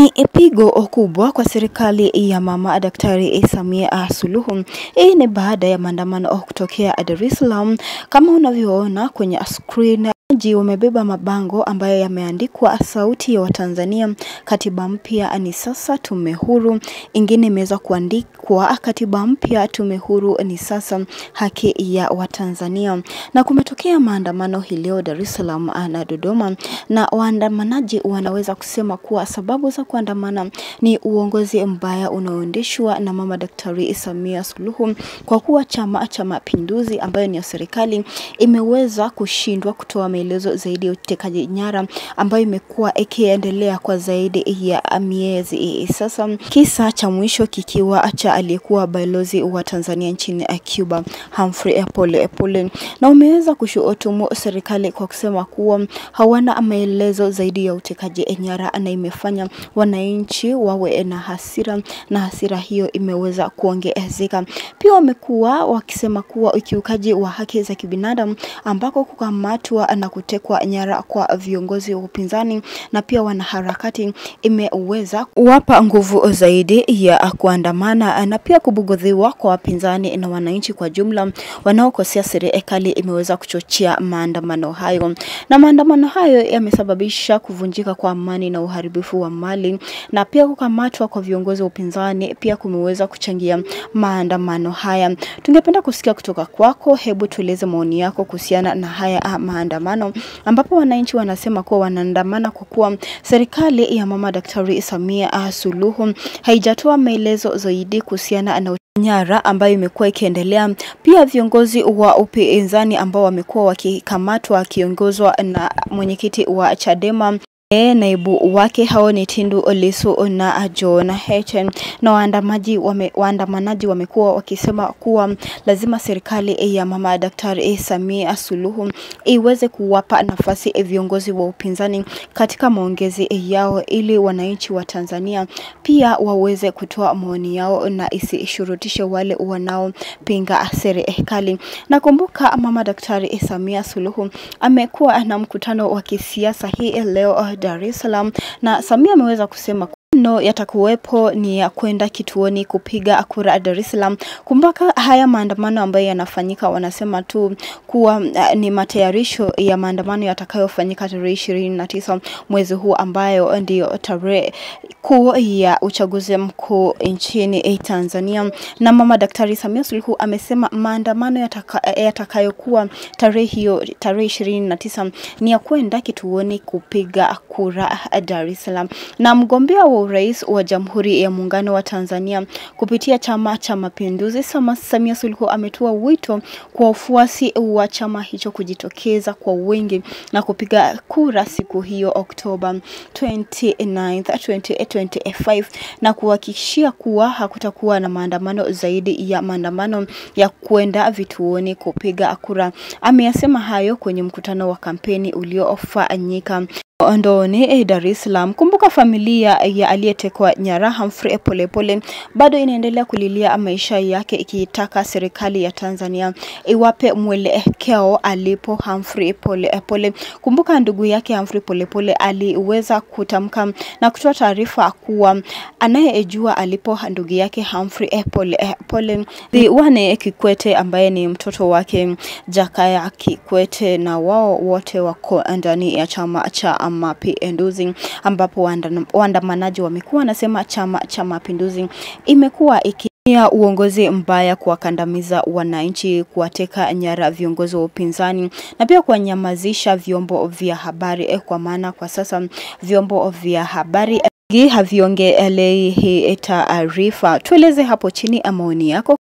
Ni pigo kubwa kwa serikali ya Mama Daktari Samia Suluhu. Hii ni baada ya maandamano kutokea Dar es Salaam. Kama unavyoona kwenye screen, wamebeba mabango ambayo yameandikwa sauti ya Watanzania, katiba mpya ni sasa, tume huru. Ingine imeweza kuandikwa katiba mpya, tume huru ni sasa, haki ya Watanzania. Na kumetokea maandamano hii leo Dar es Salaam na Dodoma, na waandamanaji wanaweza kusema kuwa sababu za kuandamana ni uongozi mbaya unaoendeshwa na Mama Daktari Samia Suluhu, kwa kuwa Chama cha Mapinduzi ambayo ni ya serikali imeweza kushindwa kutoa maelezo zaidi ya utekaji nyara ambayo imekuwa ikiendelea kwa zaidi ya miezi sasa. Kisa cha mwisho kikiwa cha aliyekuwa balozi wa Tanzania nchini Cuba, Humphrey Polepole, na umeweza kushutumu serikali kwa kusema kuwa hawana maelezo zaidi ya utekaji nyara, na imefanya wananchi wawe na hasira, na hasira hiyo imeweza kuongezeka. Pia wamekuwa wakisema kuwa ukiukaji wa haki za kibinadamu ambako kukamatwa na kutekwa nyara kwa viongozi wa upinzani na pia wanaharakati imeweza kuwapa nguvu zaidi ya kuandamana, na pia kubugudhiwa kwa wapinzani na wananchi kwa jumla wanaokosea serikali imeweza kuchochea maandamano hayo. Na maandamano hayo yamesababisha kuvunjika kwa amani na uharibifu wa mali, na pia kukamatwa kwa viongozi wa upinzani pia kumeweza kuchangia maandamano haya. Tungependa kusikia kutoka kwako, hebu tueleze maoni yako kuhusiana na haya maandamano, ambapo wananchi wanasema kuwa wanaandamana kwa kuwa serikali ya Mama Daktari Samia Suluhu haijatoa maelezo zaidi kuhusiana na nyara ambayo imekuwa ikiendelea. Pia viongozi wa upinzani ambao wamekuwa wakikamatwa wakiongozwa na mwenyekiti wa Chadema, naibu wake hao ni Tundu Lissu na John Heche, na waandamanaji wamekuwa wakisema kuwa lazima serikali ya Mama Daktari Samia Suluhu iweze kuwapa nafasi viongozi wa upinzani katika maongezi yao, ili wananchi wa Tanzania pia waweze kutoa maoni yao na isishurutishe wale wanaopinga serikali. Na kumbuka Mama Daktari Samia Suluhu amekuwa na mkutano wa kisiasa hii leo Dar es Salaam, na Samia ameweza kusema yatakuwepo ni ya kwenda kituoni kupiga kura Dar es Salaam. Kumbuka haya maandamano ambayo yanafanyika, wanasema tu kuwa ni matayarisho ya maandamano yatakayofanyika tarehe 29 mwezi huu, ambayo ndio tarehe kuu ya uchaguzi mkuu nchini Tanzania. Na Mama Daktari Samia Suluhu amesema maandamano yatakayokuwa tarehe 29 ni ya kwenda kituoni kupiga kura Dar es Salaam. Na mgombea wa urais wa Jamhuri ya Muungano wa Tanzania kupitia Chama cha Mapinduzi, Samia Suluhu ametoa wito kwa wafuasi wa chama hicho kujitokeza kwa wingi na kupiga kura siku hiyo Oktoba 29, 2025, na kuhakikishia kuwa hakutakuwa na maandamano zaidi ya maandamano ya kwenda vituoni kupiga kura. Ameyasema hayo kwenye mkutano wa kampeni uliofanyika Ndoni Dar es Salaam. Kumbuka familia ya aliyetekwa nyara Humphrey Polepole bado inaendelea kulilia maisha yake, ikitaka serikali ya Tanzania iwape mwelekeo alipo Humphrey Polepole. Kumbuka ndugu yake Humphrey Polepole aliweza kutamka na kutoa taarifa kuwa anayejua alipo ndugu yake Humphrey Polepole Diwane Kikwete, ambaye ni mtoto wake Jakaya Kikwete, na wao wote wako ndani ya Chama cha Mapinduzi, ambapo waandamanaji wamekuwa wanasema Chama cha Mapinduzi imekuwa ikitumia uongozi mbaya kuwakandamiza wananchi, kuwateka nyara viongozi wa upinzani, na pia kuwanyamazisha vyombo vya habari, kwa maana kwa sasa vyombo vya habari haviongelei hii taarifa. Tueleze hapo chini maoni yako.